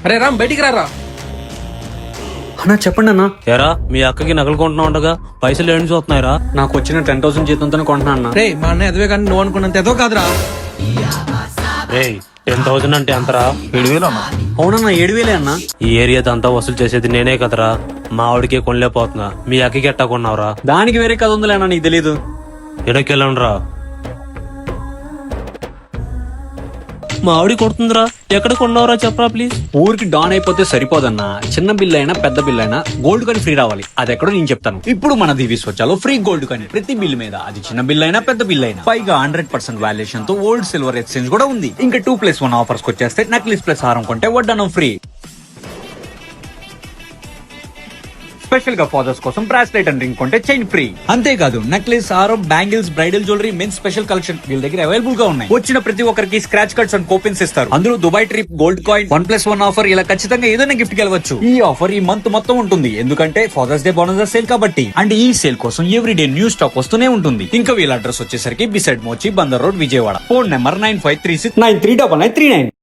అరే రామ్ బయటికి రారా. అన్నా చెప్పండి అన్న. ఎరా మీ అక్కకి నగలు కొంటున్నా ఉండగా పైసలు ఏం చూస్తున్నాయిరా? నాకు వచ్చిన 10,000 జీతంతో కొంటున్నా అన్న. రే మా అన్న ఎదవే కానీ నువ్వు అనుకున్నంత ఎదో కాదురా. రే 10,000 అంటే ఎంతరా? 7,000 అన్న. అవునన్నా 7,000 అన్న. ఈ ఏరియాతో అంతా వసూలు చేసేది నేనే కదరా. మా ఆవిడకే కొనలేకపోతున్నా, మీ అక్కకి ఎట్టా కొన్నావురా? దానికి వేరే కథ ఉందిలే అన్న, నీకు తెలీదు. ఎడకెళ్ళండ్రా. మా ఆవిడ కొడుతుందిరా. ఎక్కడ కొన్నావురా చెప్పరా ప్లీజ్. ఊరికి డాన్ అయిపోతే సరిపోదన్నా, చిన్న బిల్ అయినా పెద్ద బిల్ అయినా గోల్డ్ కాయిన్ ఫ్రీ రావాలి. అది ఎక్కడో నేను చెప్తాను. ఇప్పుడు మన దివి స్వచ్ఛలో ఫ్రీ గోల్డ్ కాయిన్ ప్రతి బిల్ మీద, అది చిన్న బిల్ అయినా పెద్ద బిల్ అయినా. పైగా 100% వాల్యుయేషన్ తో ఓల్డ్ సిల్వర్ ఎక్స్చేంజ్ కూడా ఉంది. ఇంకా 2+1 ఆఫర్స్ వచ్చేస్తే నక్లీస్ ప్లస్ హారం కొంటే వడ్డానం ఫ్రీ. స్పెషల్ గా ఫాదర్స్ కోసం బ్రాస్లెట్ అండ్ రింగ్ కొంటే చైన్ ఫ్రీ. అంతేకాదు నెక్లెస్, హారం, bangles, bridal jewellery, men's special collection వీళ్ళ దగ్గర అవైలబుల్ గా ఉన్నాయి. వచ్చిన ప్రతి ఒక్కరికి స్క్రాచ్ కార్డ్స్ అండ్ కూపన్స్ ఇస్తారు. అందులో Dubai trip, gold coin, 1+1 offer, ఇలా ఖచ్చితంగా ఏదైనా గిఫ్ట్ గెలవచ్చు. ఈ ఆఫర్ ఈ మంత్ మొత్తం ఉంటుంది, ఎందుకంటే ఫాదర్స్ డే బోనస్ సేల్ కాబట్టి. అండ్ ఈ సేల్ కోసం ఎవ్రీ డే న్యూ స్టాక్ వస్తూనే ఉంటుంది. ఇంకా వీళ్ళ అడ్రస్ వచ్చేసరికి beside Mochi, Bandar road, Vijayawada. Phone number 9536939939.